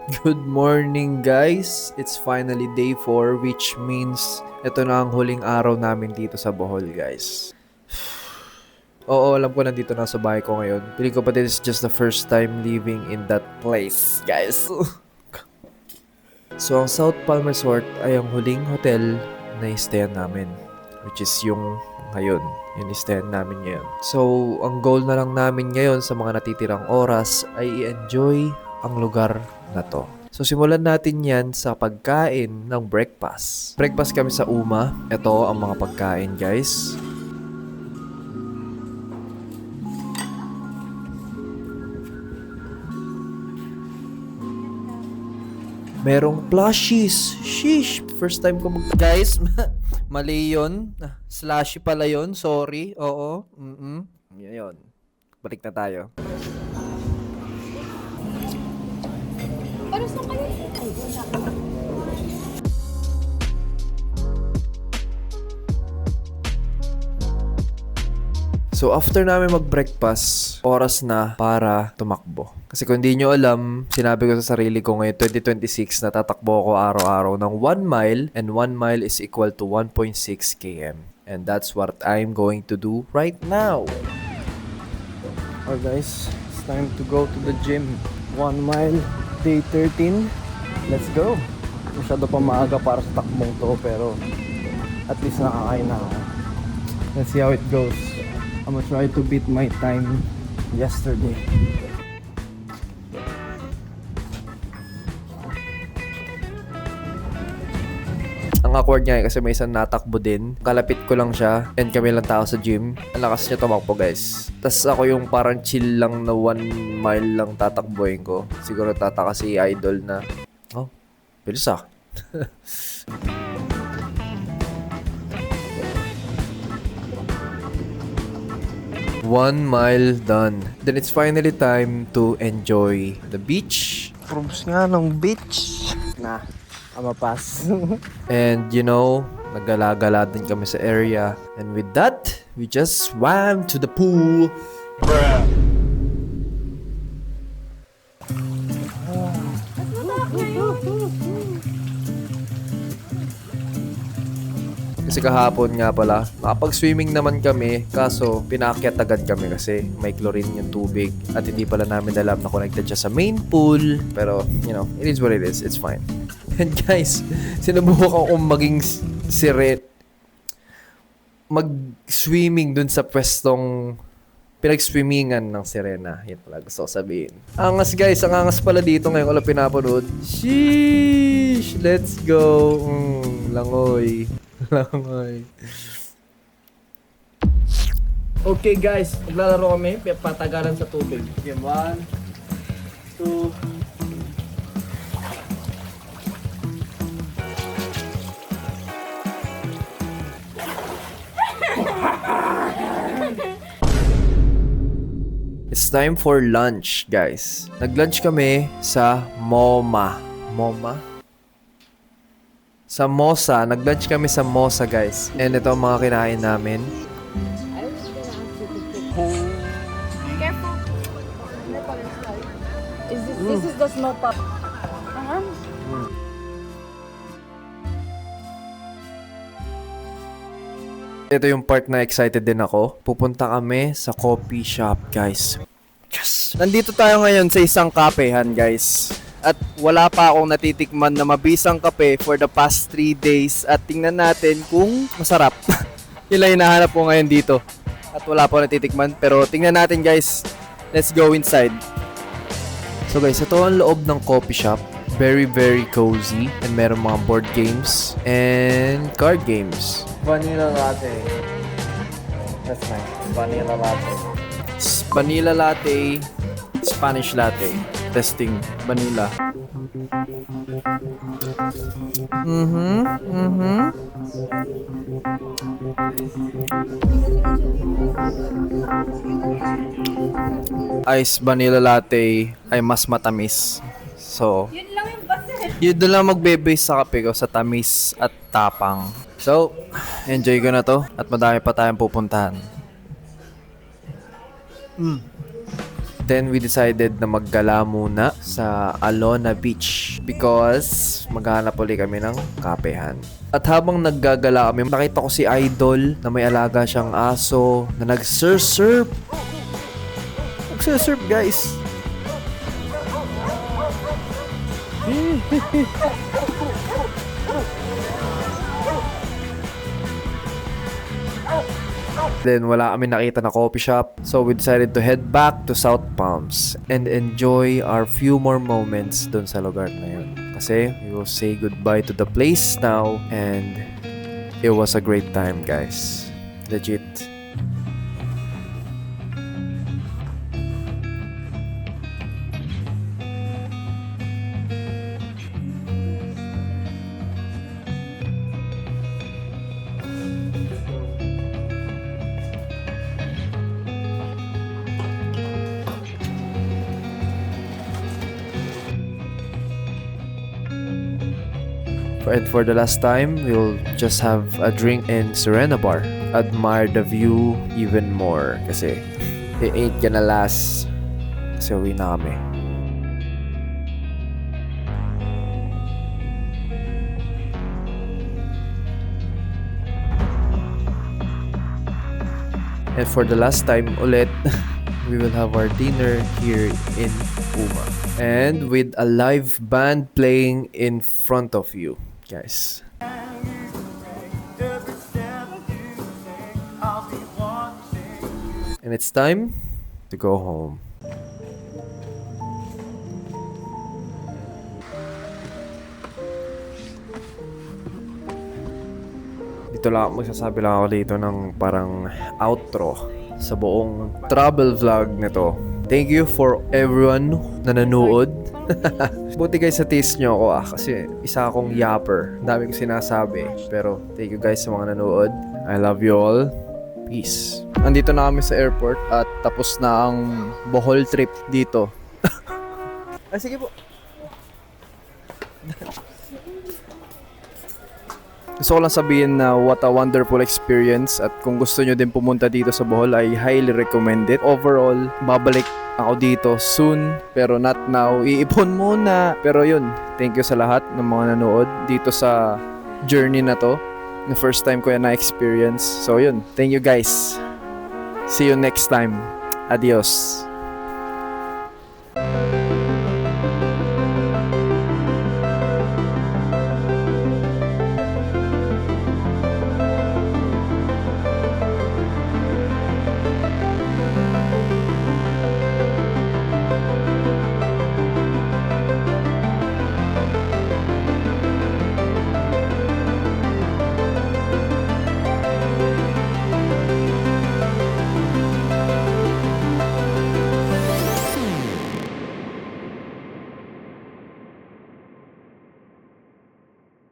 Good morning guys! It's finally day 4 which means ito na ang huling araw namin dito sa Bohol guys. Oo, alam ko nandito na sa bahay ko ngayon. Piling ko pa this is just the first time living in that place guys. So ang South Palm Resort ay ang huling hotel na i-stayan namin. Which is yung ngayon. Yung i-stayan namin ngayon. So ang goal na lang namin ngayon sa mga natitirang oras ay i-enjoy ang lugar na to. So simulan natin yan sa pagkain ng breakfast. Breakfast kami sa Uma. Ito ang mga pagkain guys. Merong plushies. Sheesh. First time ko Guys, mali yun. Slushy pala yun. Sorry. Oo. Yun. Balik na tayo. So after namin mag-breakfast, oras na para tumakbo. Kasi kung hindi nyo alam, sinabi ko sa sarili ko ngayon 2026 na tatakbo ako araw-araw ng 1 mile and 1 mile is equal to 1.6 km. And that's what I'm going to do right now. Alright guys, it's time to go to the gym. 1 mile, day 13. Let's go. Masyado pa maaga para sa takbong to pero at least nakakain na ako. Let's see how it goes. I'm gonna try to beat my time yesterday. Ang awkward niya kasi may isang natakbo din. Kalapit ko lang siya and kami lang tao sa gym. Ang lakas niya tumakbo guys. Tas ako yung parang chill lang na 1 mile lang tatakbohin ko. Siguro tataka si Idol na, oh, bilis ah. 1 mile done. Then it's finally time to enjoy the beach. Probs nga ng beach. Na, amapas. And you know, naggala-gala din kami sa area. And with that, we just swam to the pool. Bruh. Kasi kahapon nga pala, nakapag-swimming naman kami, kaso pinaakyat agad kami kasi may chlorine yung tubig at hindi pala namin alam na connected siya sa main pool. Pero, you know, it is what it is. It's fine. And guys, sinubukan akong maging mag-swimming dun sa pwestong pinag-swimmingan ng Sirena. Yan pala gusto ko sabihin. Angas guys, ang angas pala dito ngayon ko lang pinapanood. Sheesh! Let's go! Langoy. Langoy. Okay guys, maglalaro kami. Patagalan sa tubig. Okay, 1, 2, It's time for lunch, guys. Nag-lunch kami sa MoMA. MoMA? Sa Mosa. Nag-lunch kami sa Mosa, guys. And ito ang mga kinain namin. Careful. This is the snow pop. Ito yung part na excited din ako. Pupunta kami sa coffee shop, guys. Yes! Nandito tayo ngayon sa isang kapehan, guys. At wala pa akong natitikman na mabisang kape for the past 3 days. At tingnan natin kung masarap. Yun lang hinahanap ko ngayon dito. At wala pa akong natitikman. Pero tingnan natin, guys. Let's go inside. So guys, ito ang loob ng coffee shop. Very, very cozy. And meron mga board games and card games. vanilla latte. That's nice. Vanilla latte. Vanilla latte, Spanish latte. Testing. Vanilla. Ice vanilla latte ay mas matamis. So, Yun lang yung base. yun doon lang magbe-base sa kape ko, sa tamis at tapang. So, enjoy ko na to at madami pa tayong pupuntahan. Then we decided na maggala muna sa Alona Beach because maghanap ulit kami ng kapehan. At habang naggagala kami, nakita ko si Idol na may alaga siyang aso na nag-surf. Nag-surf, guys. Then wala kami nakita na coffee shop, so we decided to head back to South Palms and enjoy our few more moments dun sa lugar na yun. Kasi we will say goodbye to the place now and it was a great time, guys. Legit. And for the last time, we'll just have a drink in Serena Bar. Admire the view even more. Kasi it ain't gonna last. Kasi uwi na kami. And for the last time ulit, we will have our dinner here in Puma. And with a live band playing in front of you, guys. And it's time to go home. Dito lang, magsasabi lang ako dito ng parang outro sa buong travel vlog nito. Thank you for everyone na nanood. Buti guys sa taste nyo ako kasi isa akong yapper. Dami kong sinasabi. Pero thank you guys sa mga nanood. I love you all. Peace. Andito na kami sa airport at tapos na ang Bohol trip dito. Ay, sige po. Gusto ko lang sabihin na what a wonderful experience at kung gusto nyo din pumunta dito sa Bohol, I highly recommend it. Overall, babalik ako dito soon pero not now. Iipon muna. Pero yun, thank you sa lahat ng mga nanood dito sa journey na to. The first time ko yan na-experience. So yun, thank you guys. See you next time. Adios.